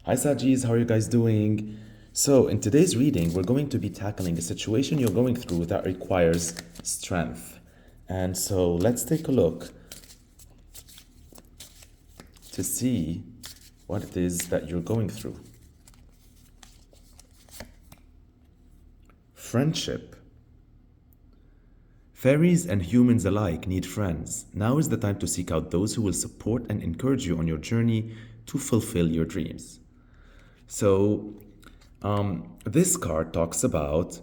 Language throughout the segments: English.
Hi Sagis, how are you guys doing? So, in today's reading, we're going to be tackling a situation you're going through that requires strength. And so, let's take a look to see what it is that you're going through. Friendship. Fairies and humans alike need friends. Now is the time to seek out those who will support and encourage you on your journey to fulfill your dreams. So, this card talks about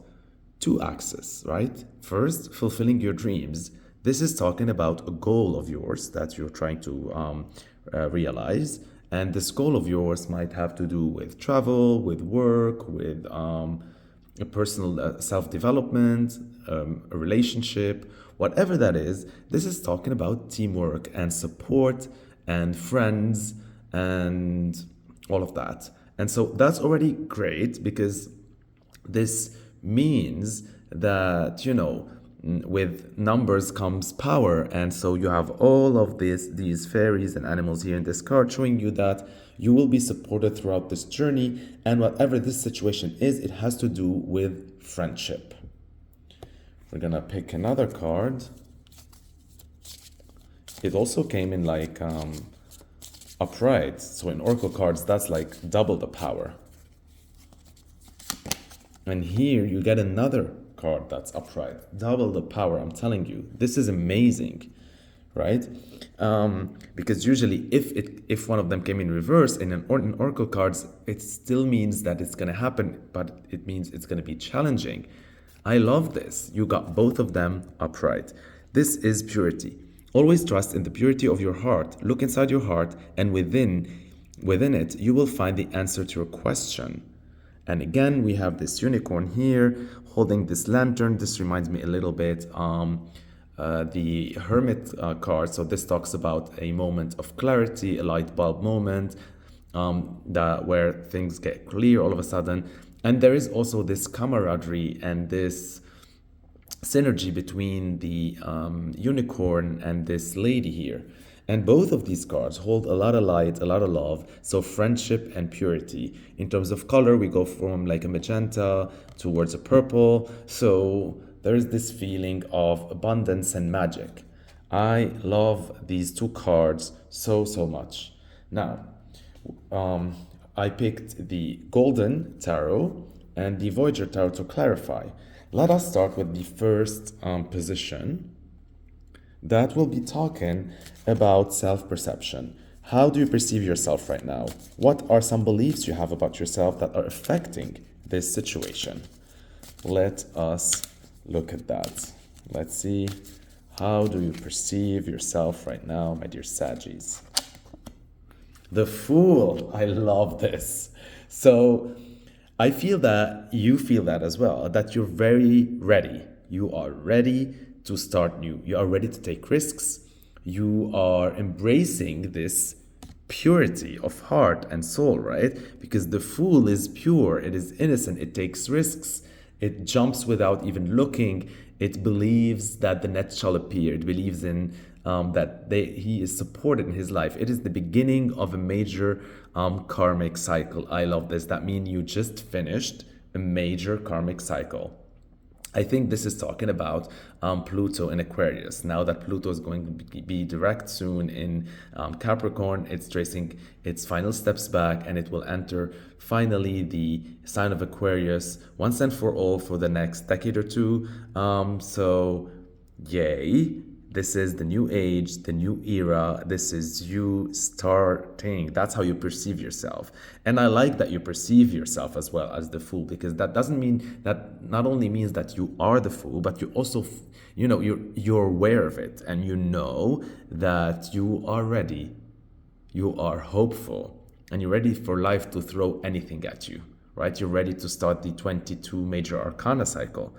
two axes, right? First, fulfilling your dreams. This is talking about a goal of yours that you're trying to realize. And this goal of yours might have to do with travel, with work, with a personal self development, a relationship, whatever that is. This is talking about teamwork and support and friends and all of that. And so that's already great because this means that, with numbers comes power. And so you have all of these fairies and animals here in this card showing you that you will be supported throughout this journey. And whatever this situation is, it has to do with friendship. We're gonna pick another card. It also came in like upright. So in Oracle cards, that's like double the power. And here you get another card that's upright, double the power. I'm telling you, this is amazing, right? Because usually, if one of them came in reverse in Oracle cards, it still means that it's gonna happen, but it means it's gonna be challenging. I love this. You got both of them upright. This is purity. Always trust in the purity of your heart. Look inside your heart, and within it, you will find the answer to your question. And again, we have this unicorn here holding this lantern. This reminds me a little bit the Hermit card. So this talks about a moment of clarity, a light bulb moment, where things get clear all of a sudden. And there is also this camaraderie and this synergy between the unicorn and this lady here. And both of these cards hold a lot of light, a lot of love. So friendship and purity. In terms of color, we go from like a magenta towards a purple. So there is this feeling of abundance and magic. I love these two cards so much. Now, I picked the Golden Tarot and the Voyager Tarot to clarify. Let us start with the first position. That will be talking about self-perception. How do you perceive yourself right now? What are some beliefs you have about yourself that are affecting this situation? Let us look at that. Let's see. How do you perceive yourself right now, my dear Saggies? The Fool. I love this. So I feel that you feel that as well, that you're very ready. You are ready to start new. You are ready to take risks. You are embracing this purity of heart and soul, right? Because the Fool is pure, it is innocent, it takes risks, it jumps without even looking, it believes that the net shall appear, it believes in he is supported in his life. It is the beginning of a major karmic cycle. I love this. That means you just finished a major karmic cycle. I think this is talking about Pluto in Aquarius. Now that Pluto is going to be direct soon in Capricorn, it's tracing its final steps back and it will enter finally the sign of Aquarius once and for all for the next decade or two. So, yay. This is the new age, the new era. This is you starting. That's how you perceive yourself. And I like that you perceive yourself as well as the Fool, because that doesn't mean that not only means that you are the Fool, but you also, you're aware of it and you know that you are ready. You are hopeful and you're ready for life to throw anything at you, right? You're ready to start the 22 major arcana cycle.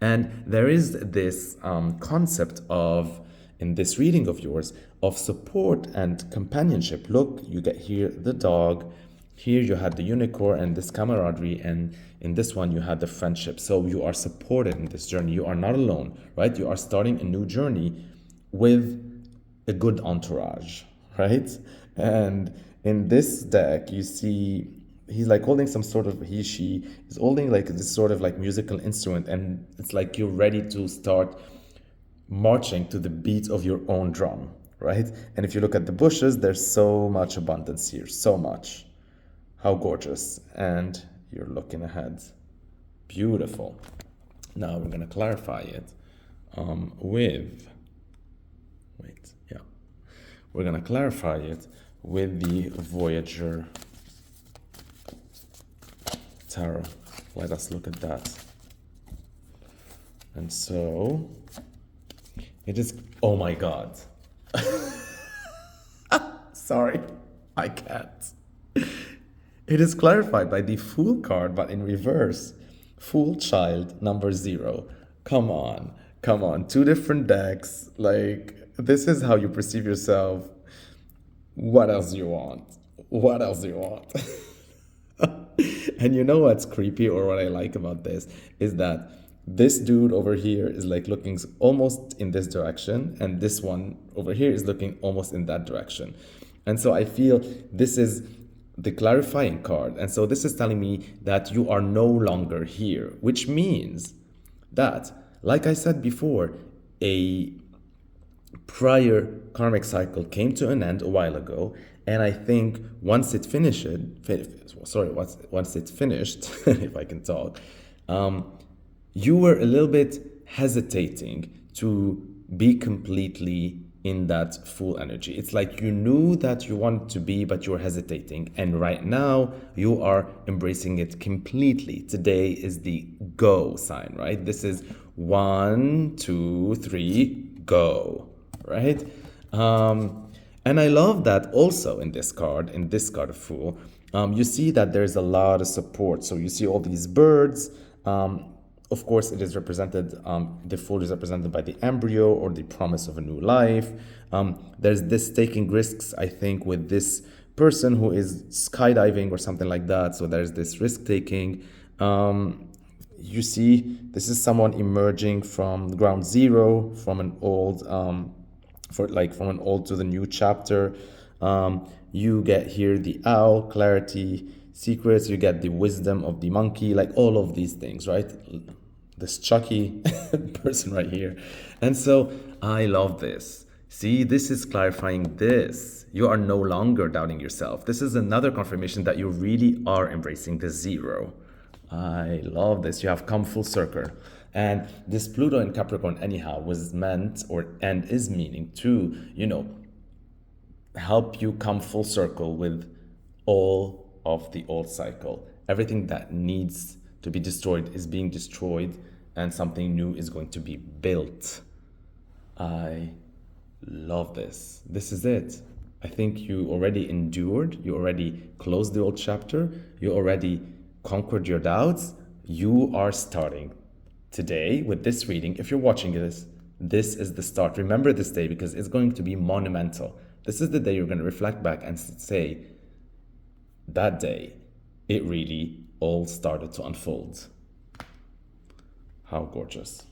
And there is this concept of, in this reading of yours, of support and companionship. Look, you get here the dog, here you had the unicorn and this camaraderie, and in this one you had the friendship. So you are supported in this journey. You are not alone, right? You are starting a new journey with a good entourage, right? And in this deck, you see he's like holding some sort of, she is holding like this sort of like musical instrument, and it's like you're ready to start marching to the beat of your own drum, right? And if you look at the bushes, there's so much abundance here, so much. How gorgeous. And you're looking ahead. Beautiful. Now we're going to clarify it with, wait, yeah. We're going to clarify it with the Voyager Tarot. Let us look at that. And so it is, oh my God. Sorry, I can't. It is clarified by the Fool card, but in reverse. Fool child number 0. Come on, come on. 2 different decks. Like, this is how you perceive yourself. What else do you want? What else do you want? And you know what's creepy, or what I like about this is that this dude over here is like looking almost in this direction, and this one over here is looking almost in that direction. And so I feel this is the clarifying card. And so this is telling me that you are no longer here, which means that, like I said before, a prior karmic cycle came to an end a while ago. And I think once it finished, once it finished, if I can talk, you were a little bit hesitating to be completely in that full energy. It's like you knew that you wanted to be, but you were hesitating. And right now you are embracing it completely. Today is the go sign, right? This is 1, 2, 3, go, right? And I love that also in this card of Fool, you see that there's a lot of support. So you see all these birds. Of course, it is represented, the Fool is represented by the embryo or the promise of a new life. There's this taking risks, I think, with this person who is skydiving or something like that. So there's this risk taking. You see, this is someone emerging from ground zero, from an old, from an old to the new chapter. You get here the owl, clarity, secrets. You get the wisdom of the monkey, like all of these things, right? This Chucky person right here. And so I love this. See, this is clarifying this. You are no longer doubting yourself. This is another confirmation that you really are embracing the 0. I love this. You have come full circle. And this Pluto in Capricorn anyhow was meant and is meaning to, help you come full circle with all of the old cycle. Everything that needs to be destroyed is being destroyed, and something new is going to be built. I love this. This is it. I think you already endured, you already closed the old chapter, you already conquered your doubts. You are starting today with this reading. If you're watching this is the start. Remember this day, because it's going to be monumental. This is the day you're going to reflect back and say, that day, it really all started to unfold. How gorgeous.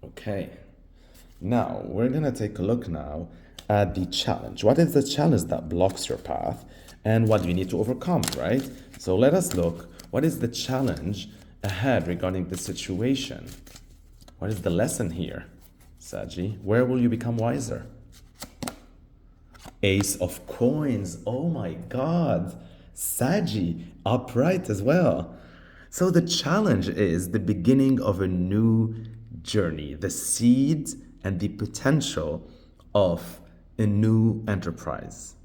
Okay. Now, we're going to take a look now at the challenge. What is the challenge that blocks your path? And what do you need to overcome, right? So let us look. What is the challenge ahead regarding the situation? What is the lesson here, Saggy? Where will you become wiser? Ace of Coins. Oh my God. Saggy, upright as well. So the challenge is the beginning of a new journey, the seed and the potential of a new enterprise,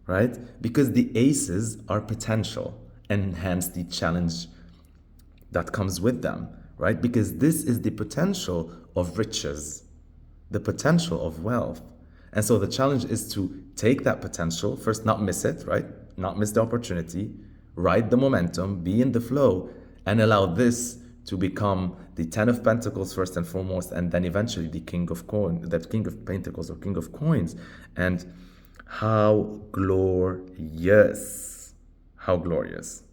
right? Because the aces are potential, and hence the challenge that comes with them, right? Because this is the potential of riches, the potential of wealth. And so the challenge is to take that potential, first not miss it, right? Not miss the opportunity, ride the momentum, be in the flow, and allow this to become the 10 of Pentacles first and foremost, and then eventually the King of Pentacles or King of Coins. And how glorious. How glorious.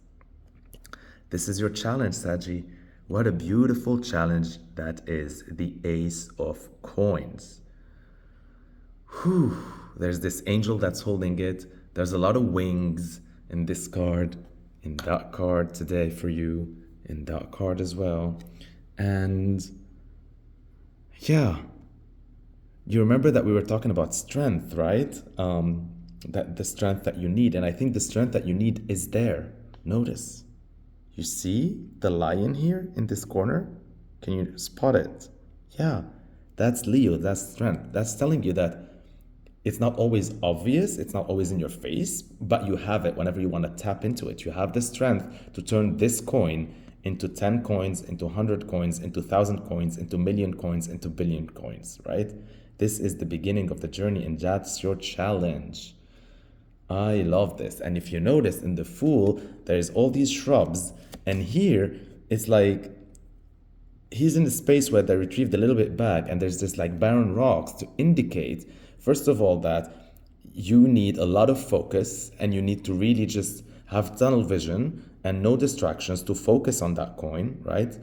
This is your challenge, Saggy. What a beautiful challenge that is, the Ace of Coins. Whew. There's this angel that's holding it. There's a lot of wings in this card. in that card today for you, in that card as well. And yeah, you remember that we were talking about strength, right? That the strength that you need. And I think the strength that you need is there. Notice. You see the lion here in this corner? Can you spot it? Yeah, that's Leo, that's strength. That's telling you that it's not always obvious, it's not always in your face, but you have it whenever you want to tap into it. You have the strength to turn this coin into 10 coins, into 100 coins, into 1,000 coins, into million coins, into billion coins, right? This is the beginning of the journey, and that's your challenge. I love this. And if you notice in the Fool, there's all these shrubs, and here it's like he's in the space where they retrieved a little bit back, and there's this like barren rocks to indicate, first of all, that you need a lot of focus and you need to really just have tunnel vision and no distractions to focus on that coin, right?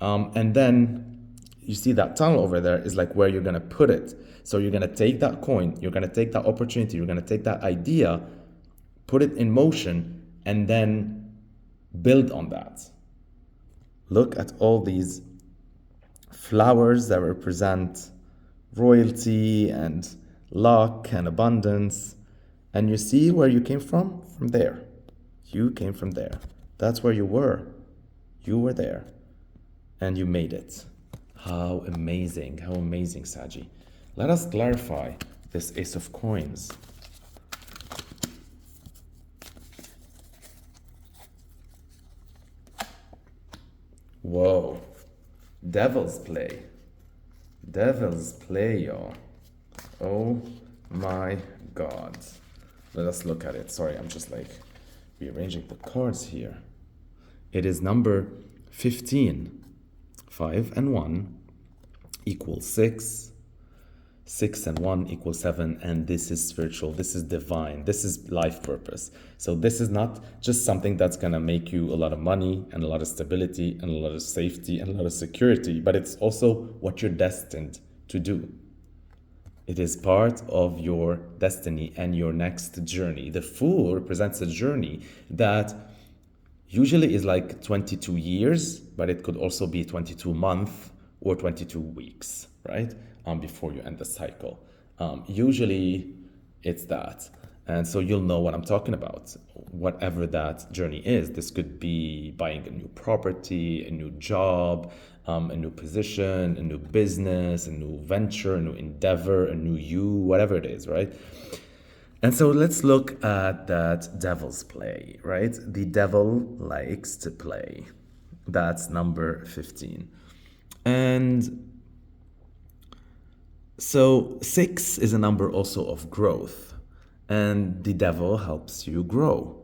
And then you see that tunnel over there is like where you're gonna put it. So you're gonna take that coin, you're gonna take that opportunity, you're gonna take that idea, put it in motion, and then build on that. Look at all these flowers that represent royalty and luck and abundance. And you see where you came from? From there. You came from there. That's where you were. You were there. And you made it. How amazing, Saggy. Let us clarify this Ace of Coins. Whoa. Devil's play. Devil's play, y'all. Oh my God. Let us look at it. Sorry, I'm just like rearranging the cards here. It is number 15. 5 and 1 equals 6. 6 and 1 equals 7. And this is spiritual. This is divine. This is life purpose. So this is not just something that's going to make you a lot of money and a lot of stability and a lot of safety and a lot of security, but it's also what you're destined to do. It is part of your destiny and your next journey. The Fool represents a journey that usually is like 22 years, but it could also be 22 months or 22 weeks, right? Before you end the cycle. Usually it's that. And so you'll know what I'm talking about, whatever that journey is. This could be buying a new property, a new job, a new position, a new business, a new venture, a new endeavor, a new you, whatever it is, right? And so let's look at that devil's play, right? The devil likes to play. That's number 15. And so 6 is a number also of growth. And the devil helps you grow.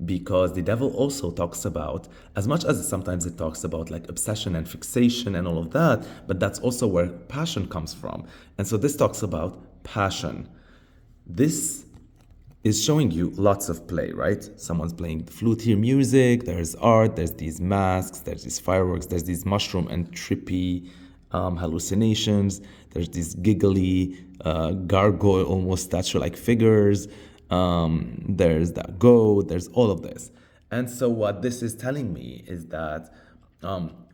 Because the devil also talks about, as much as sometimes it talks about like obsession and fixation and all of that, but that's also where passion comes from. And so this talks about passion. This is showing you lots of play, right? Someone's playing the flute here, music, there's art, there's these masks, there's these fireworks, there's these mushroom and trippy hallucinations, there's these giggly gargoyle, almost statue-like figures, there's that goat, there's all of this. And so what this is telling me is that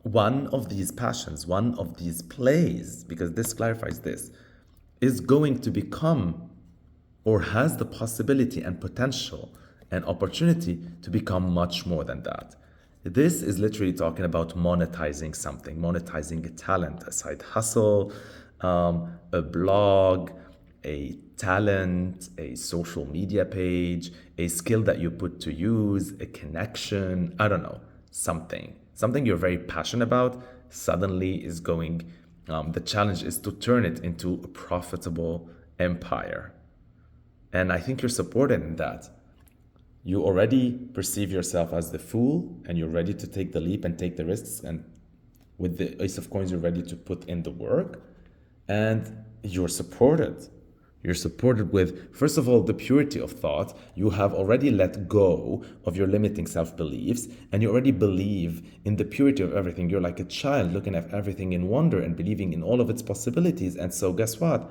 one of these passions, one of these plays, because this clarifies this, is going to become or has the possibility and potential and opportunity to become much more than that. This is literally talking about monetizing something, monetizing a talent, a side hustle, a blog, a talent, a social media page, a skill that you put to use, a connection, I don't know, something you're very passionate about suddenly is going, the challenge is to turn it into a profitable empire. And I think you're supported in that. You already perceive yourself as the Fool, and you're ready to take the leap and take the risks. And with the Ace of Coins, you're ready to put in the work. And you're supported. You're supported with, first of all, the purity of thought. You have already let go of your limiting self-beliefs, and you already believe in the purity of everything. You're like a child looking at everything in wonder and believing in all of its possibilities. And so guess what?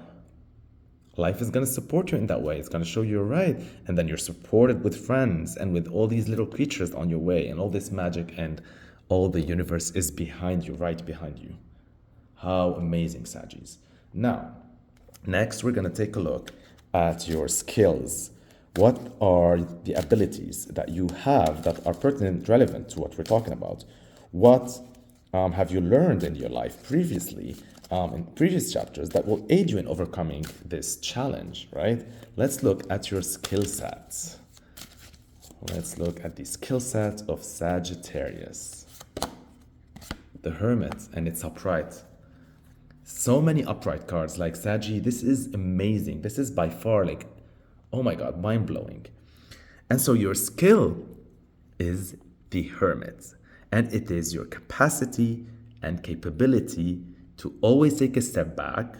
life is going to support you in that way. It's going to show you're right. And then you're supported with friends and with all these little creatures on your way and all this magic, and all the universe is behind you, right behind you. How amazing, Sagis. Now, next we're going to take a look at your skills. What are the abilities that you have that are pertinent, relevant to what we're talking about? What have you learned in your life previously, in previous chapters, that will aid you in overcoming this challenge, right? Let's look at your skill sets. Let's look at the skill set of Sagittarius. The Hermit, and it's upright. So many upright cards, like Saggy. This is amazing. This is by far, like, oh my God, mind-blowing. And so your skill is the Hermit. And it is your capacity and capability to always take a step back,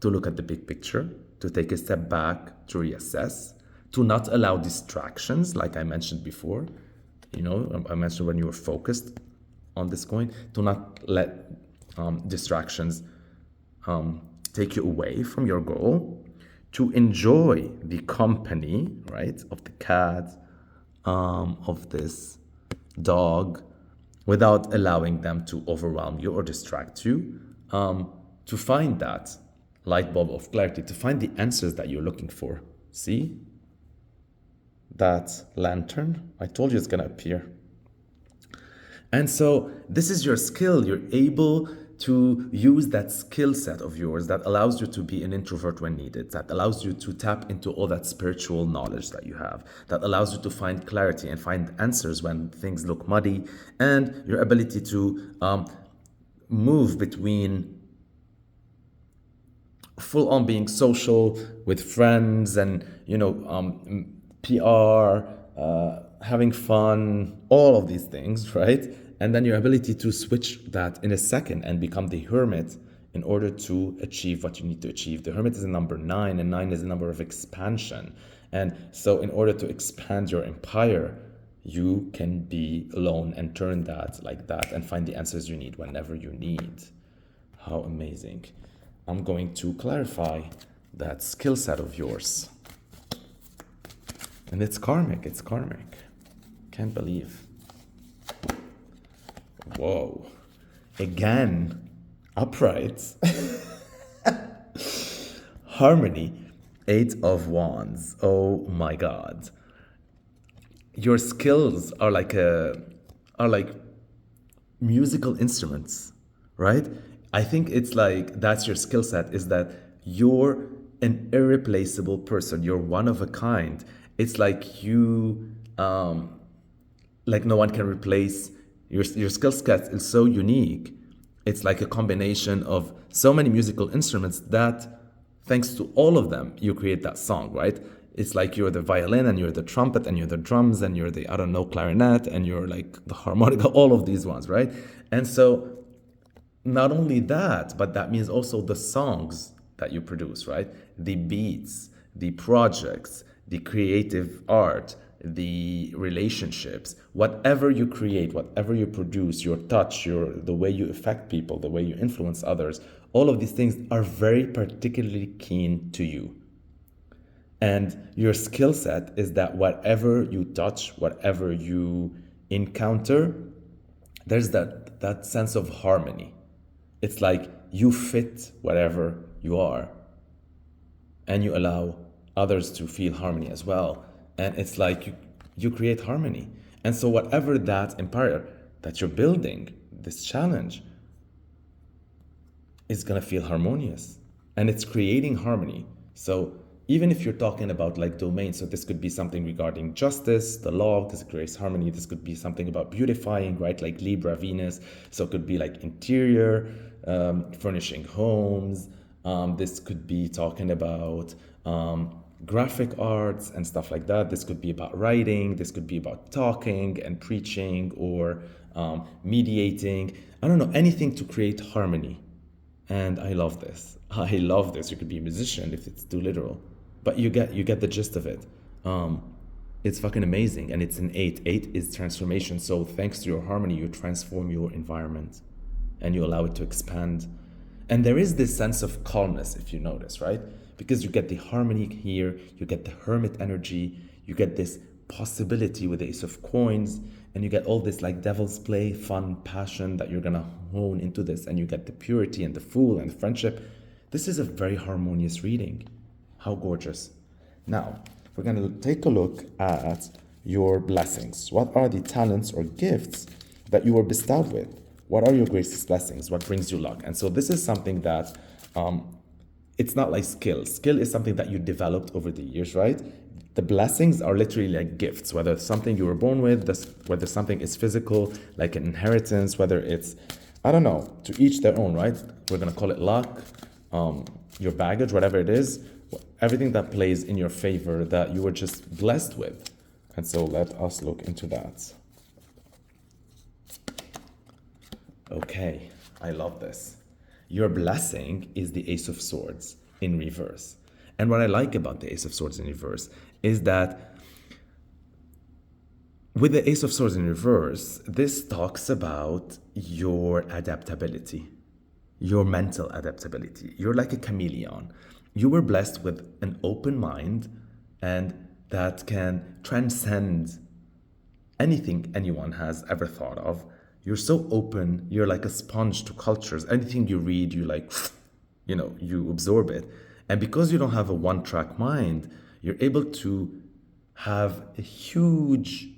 to look at the big picture, to take a step back, to reassess, to not allow distractions, like I mentioned before. You know, I mentioned when you were focused on this coin, to not let distractions take you away from your goal, to enjoy the company, right, of the cat, of this dog, without allowing them to overwhelm you or distract you, to find that light bulb of clarity, to find the answers that you're looking for. See? That lantern? I told you it's going to appear. And so this is your skill. You're able to use that skill set of yours that allows you to be an introvert when needed, that allows you to tap into all that spiritual knowledge that you have, that allows you to find clarity and find answers when things look muddy, and your ability to move between full on being social with friends and, you know, PR, having fun, all of these things, right? And then your ability to switch that in a second and become the Hermit in order to achieve what you need to achieve. The Hermit is a number 9, and 9 is a number of expansion. And so in order to expand your empire, you can be alone and turn that like that and find the answers you need whenever you need. How amazing. I'm going to clarify that skill set of yours. And it's karmic, it's karmic. Can't believe. Whoa. Again, upright. Harmony, 8 of Wands. Oh my God. Your skills are like musical instruments, right? I think it's like that's your skill set, is that you're an irreplaceable person. You're one of a kind. It's like you, like no one can replace your skill set is so unique. It's like a combination of so many musical instruments that, thanks to all of them, you create that song, right? It's like you're the violin and you're the trumpet and you're the drums and you're the, I don't know, clarinet and you're like the harmonica, all of these ones, right? And so not only that, but that means also the songs that you produce, right? The beats, the projects, the creative art, the relationships, whatever you create, whatever you produce, your touch, the way you affect people, the way you influence others, all of these things are very particularly keen to you. And your skill set is that whatever you touch, whatever you encounter, there's that sense of harmony. It's like you fit whatever you are, and you allow others to feel harmony as well. And it's like you create harmony. And so whatever that empire that you're building, this challenge, is going to feel harmonious. And it's creating harmony. So even if you're talking about like domains, so this could be something regarding justice, the law, this creates harmony. This could be something about beautifying, right? Like Libra, Venus. So it could be like interior, furnishing homes. This could be talking about graphic arts and stuff like that. This could be about writing. This could be about talking and preaching or mediating. I don't know, anything to create harmony. And I love this. I love this. You could be a musician if it's too literal, but you get the gist of it. It's fucking amazing, and it's an 8. 8 is transformation. So thanks to your harmony, you transform your environment, and you allow it to expand. And there is this sense of calmness, if you notice, right? because you get the harmony here, you get the hermit energy, you get this possibility with the Ace of Coins, and you get all this like devil's play, fun, passion that you're gonna hone into this, and you get the purity and the Fool and the friendship. This is a very harmonious reading. How gorgeous. Now, we're gonna take a look at your blessings. What are the talents or gifts that you were bestowed with? What are your greatest blessings? What brings you luck? And so this is something that it's not like skill. Skill is something that you developed over the years, right? The blessings are literally like gifts, whether it's something you were born with, whether something is physical, like an inheritance, whether it's, I don't know, to each their own, right? We're gonna call it luck, your baggage, whatever it is, everything that plays in your favor that you were just blessed with. And so let us look into that. Okay, I love this. Your blessing is the Ace of Swords in reverse. And what I like about the Ace of Swords in reverse is that with the Ace of Swords in reverse, this talks about your adaptability, your mental adaptability. You're like a chameleon. You were blessed with an open mind, and that can transcend anything anyone has ever thought of. You're so open, you're like a sponge to cultures. Anything you read, you like, you absorb it. And because you don't have a one-track mind, you're able to have a huge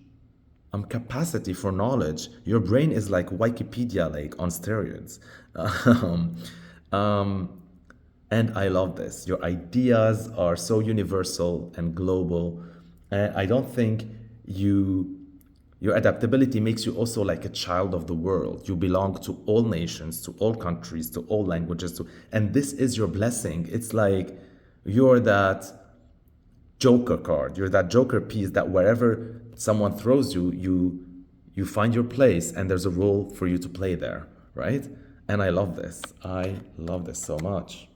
capacity for knowledge. Your brain is like Wikipedia, like on steroids. And I love this. Your ideas are so universal and global. And I don't think your adaptability makes you also like a child of the world. You belong to all nations, to all countries, to all languages, and this is your blessing. It's like you're that joker card. You're that joker piece that wherever someone throws you, you find your place, and there's a role for you to play there, right? And I love this. I love this so much.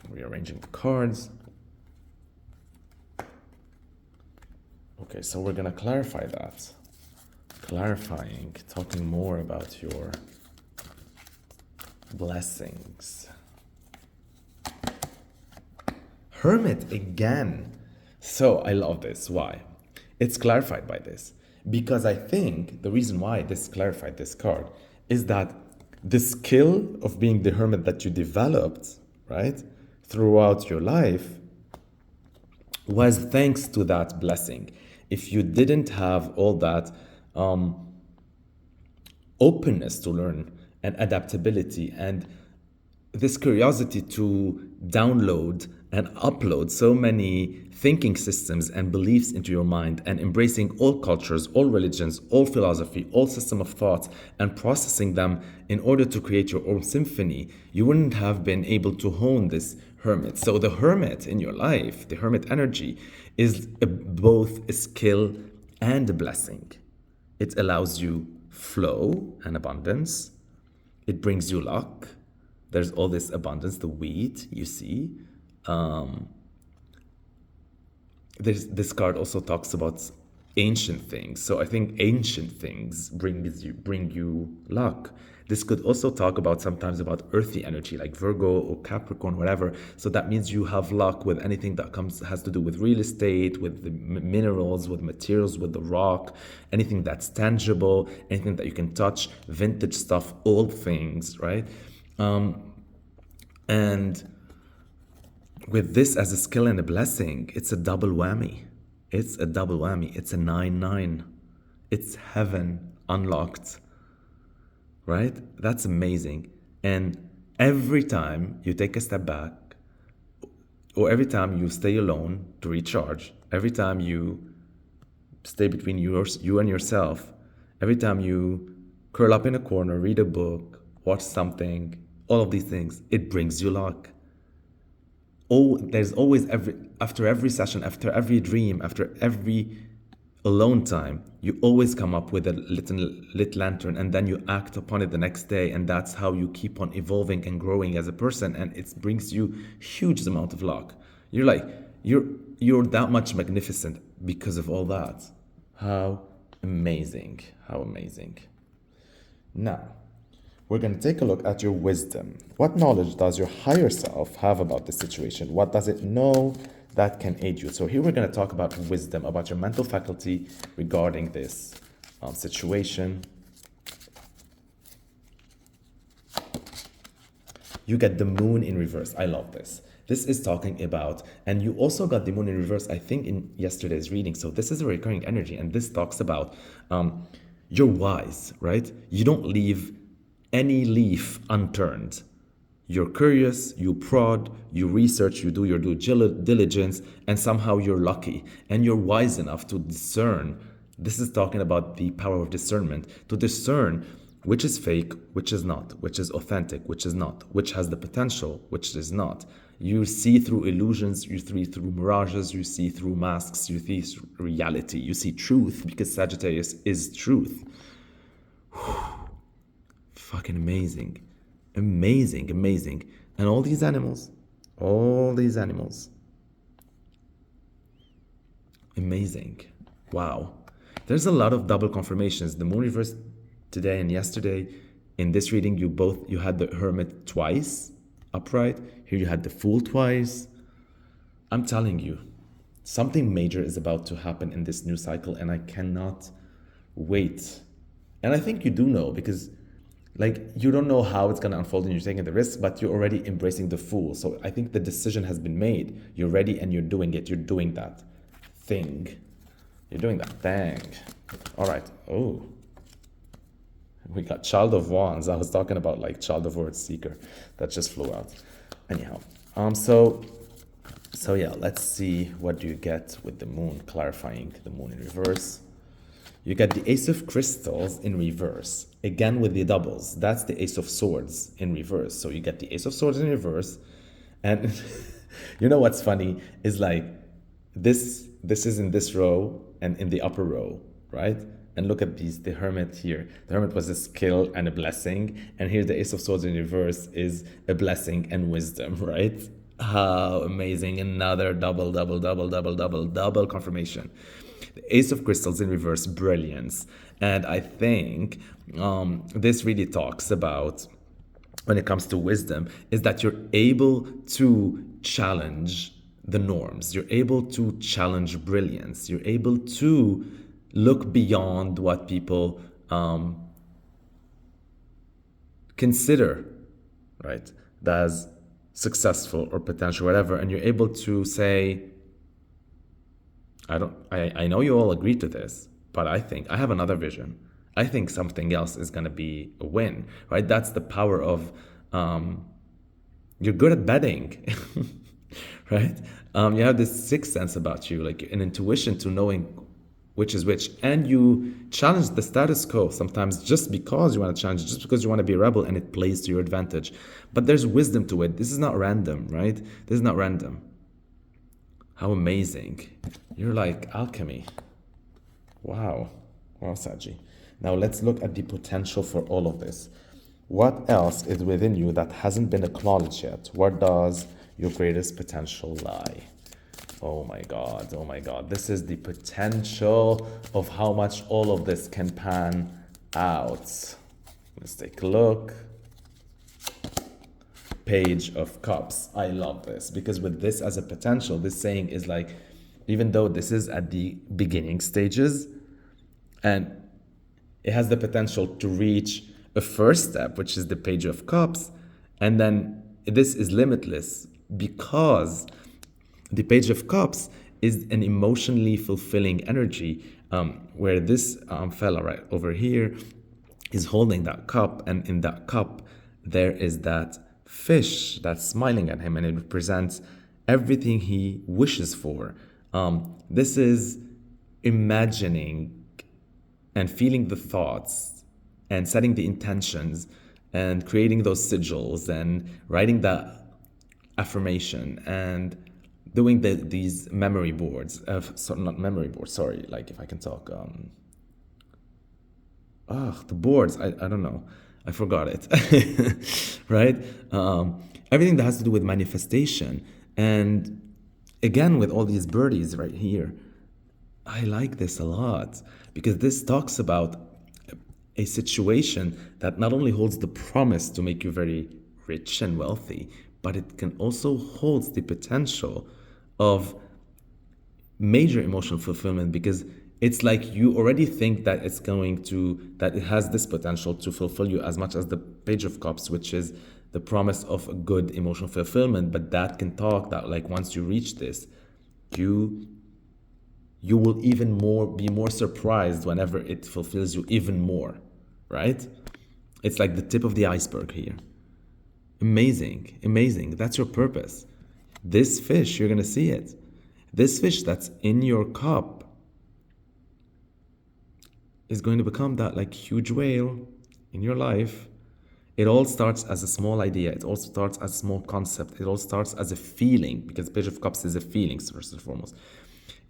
Rearranging the cards. Okay, so we're gonna clarify that. Clarifying, talking more about your blessings. Hermit again. So I love this. Why? It's clarified by this. Because I think the reason why this clarified this card is that the skill of being the hermit that you developed, right, throughout your life was thanks to that blessing. If you didn't have all that openness to learn and adaptability and this curiosity to download and upload so many thinking systems and beliefs into your mind and embracing all cultures, all religions, all philosophy, all system of thoughts and processing them in order to create your own symphony, you wouldn't have been able to hone this hermit. So the hermit in your life, the hermit energy, is both a skill and a blessing. It allows you flow and abundance. It brings you luck. There's all this abundance, the wheat, you see. This card also talks about ancient things. So I think ancient things bring you luck. This could also talk about sometimes about earthy energy like Virgo or Capricorn, whatever. So that means you have luck with anything that has to do with real estate, with the minerals, with materials, with the rock, anything that's tangible, anything that you can touch, vintage stuff, old things, right? And with this as a skill and a blessing, it's a double whammy. It's a double whammy. It's a 9-9. It's heaven unlocked, right? That's amazing. And every time you take a step back, or every time you stay alone to recharge, every time you stay between you and yourself, every time you curl up in a corner, read a book, watch something, all of these things, it brings you luck. Oh, there's always after every session, after every dream, after every alone time, you always come up with a lit lantern, and then you act upon it the next day, and that's how you keep on evolving and growing as a person, and it brings you huge amount of luck. You're like you're that much magnificent because of all that. How amazing! How amazing! Now, we're going to take a look at your wisdom. What knowledge does your higher self have about the situation? What does it know that can aid you? So here we're going to talk about wisdom, about your mental faculty regarding this situation. You get the moon in reverse. I love this. This is talking about, and you also got the moon in reverse, I think, in yesterday's reading. So this is a recurring energy, and this talks about you're wise, right? You don't leave any leaf unturned. You're curious, you prod, you research, you do your due diligence, and somehow you're lucky. And you're wise enough to discern. This is talking about the power of discernment, to discern which is fake, which is not, which is authentic, which is not, which has the potential, which is not. You see through illusions, you see through mirages, you see through masks, you see through reality, you see truth, because Sagittarius is truth. Fucking amazing. Amazing, amazing. And all these animals, amazing. Wow. There's a lot of double confirmations. The moon reverse today and yesterday. In this reading, you had the hermit twice upright. Here you had the fool twice. I'm telling you, something major is about to happen in this new cycle, and I cannot wait. And I think you do know, because you don't know how it's going to unfold and you're taking the risk, but you're already embracing the fool. So I think the decision has been made. You're ready and you're doing it. You're doing that thing. You're doing that thing. All right. Oh, we got Child of Wands. I was talking about Child of Words Seeker. That just flew out. Anyhow, so yeah, let's see what do you get with the moon, clarifying the moon in reverse. You get the Ace of Crystals in reverse. Again with the doubles. That's the Ace of Swords in reverse. So you get the Ace of Swords in reverse. And you know what's funny is this is in this row and in the upper row, right? And look at these, the Hermit here. The Hermit was a skill and a blessing. And here the Ace of Swords in reverse is a blessing and wisdom, right? How amazing. Another double confirmation. The Ace of Crystals in reverse, brilliance. And I think this really talks about, when it comes to wisdom, is that you're able to challenge the norms. You're able to challenge brilliance. You're able to look beyond what people consider, right, as successful or potential, whatever. And you're able to say, I know you all agree to this, but I think I have another vision. I think something else is going to be a win, right? That's the power of, you're good at betting, right? You have this sixth sense about you, an intuition to knowing which is which. And you challenge the status quo sometimes just because you want to challenge, just because you want to be a rebel, and it plays to your advantage. But there's wisdom to it. This is not random, right? This is not random. How amazing. You're like alchemy. Wow. Wow, Saji. Now let's look at the potential for all of this. What else is within you that hasn't been acknowledged yet? Where does your greatest potential lie? Oh my God, oh my God. This is the potential of how much all of this can pan out. Let's take a look. Page of Cups. I love this, because with this as a potential, this saying is even though this is at the beginning stages, and it has the potential to reach a first step, which is the Page of Cups, and then this is limitless, because the Page of Cups is an emotionally fulfilling energy, where this fella right over here is holding that cup, and in that cup there is that fish that's smiling at him, and it represents everything he wishes for. This is imagining and feeling the thoughts and setting the intentions and creating those sigils and writing the affirmation and doing these memory boards not memory boards, sorry, if I can talk, the boards, I don't know, I forgot it. Right? Everything that has to do with manifestation. And again, with all these birdies right here, I like this a lot, because this talks about a situation that not only holds the promise to make you very rich and wealthy, but it can also hold the potential of major emotional fulfillment, because it's like you already think that that it has this potential to fulfill you as much as the Page of Cups, which is the promise of a good emotional fulfillment. But that can talk that, like, once you reach this, you will even more be more surprised whenever it fulfills you even more, right? It's like the tip of the iceberg here. Amazing, amazing. That's your purpose. This fish, you're gonna see it. This fish that's in your cup is going to become that like huge whale in your life. It all starts as a small idea. It all starts as a small concept. It all starts as a feeling, because Page of Cups is a feeling first and foremost.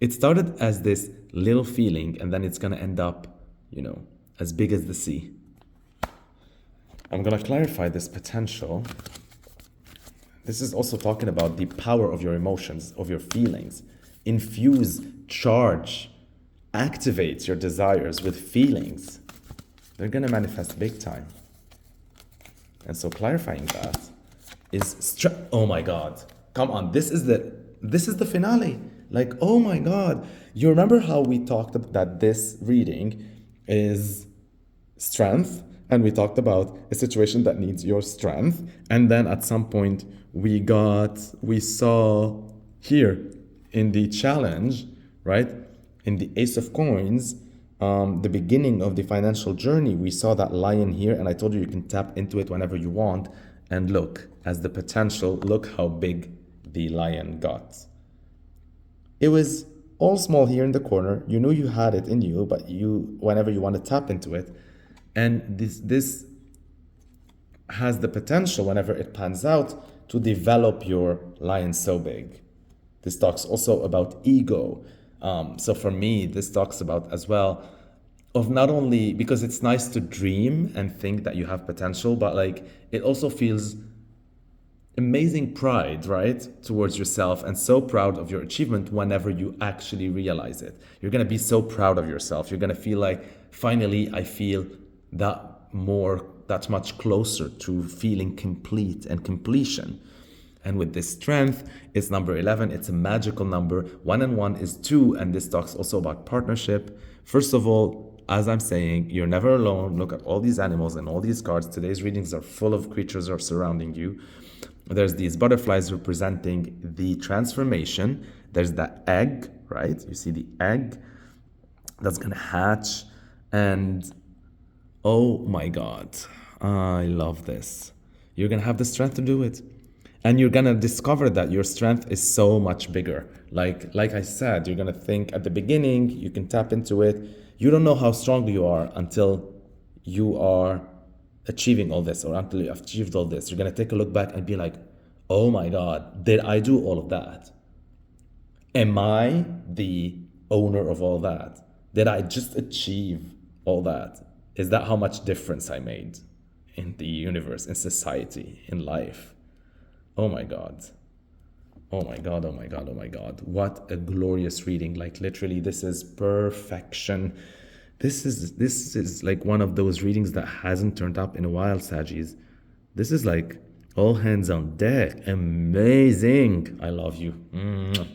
It started as this little feeling, and then it's gonna end up, as big as the sea. I'm gonna clarify this potential. This is also talking about the power of your emotions, of your feelings. Infuse, charge, activate your desires with feelings. They're gonna manifest big time. And so clarifying that is oh my God, come on, this is the finale. Like, oh my God, you remember how we talked about that this reading is strength, and we talked about a situation that needs your strength, and then at some point we saw here in the challenge, right, in the Ace of Coins, the beginning of the financial journey, we saw that lion here, and I told you can tap into it whenever you want. And look, as the potential, look how big the lion got. It was all small here in the corner. You knew you had it in you, but whenever you want to tap into it, and this has the potential, whenever it pans out, to develop your lion so big. This talks also about ego. So for me, this talks about as well of not only, because it's nice to dream and think that you have potential, but like it also feels amazing pride, right, towards yourself, and so proud of your achievement whenever you actually realize it. You're gonna be so proud of yourself. You're gonna feel like, finally, I feel that much closer to feeling complete and completion. And with this strength, it's number 11. It's a magical number. 1 and 1 is 2, and this talks also about partnership. First of all, as I'm saying, you're never alone. Look at all these animals and all these cards. Today's readings are full of creatures are surrounding you. There's these butterflies representing the transformation. There's the egg, right? You see the egg that's gonna hatch. And oh my God, I love this. You're gonna have the strength to do it. And you're gonna discover that your strength is so much bigger. Like I said, you're gonna think at the beginning, you can tap into it. You don't know how strong you are until you are achieving all this, or until you have achieved all this. You're gonna take a look back and be like, oh my God, did I do all of that? Am I the owner of all that? Did I just achieve all that? Is that how much difference I made in the universe, in society, in life? Oh my God. Oh my God, oh my God, oh my God. What a glorious reading. Like literally, this is perfection. This is like one of those readings that hasn't turned up in a while, Saggies. This is like all hands on deck. Amazing. I love you. Mwah.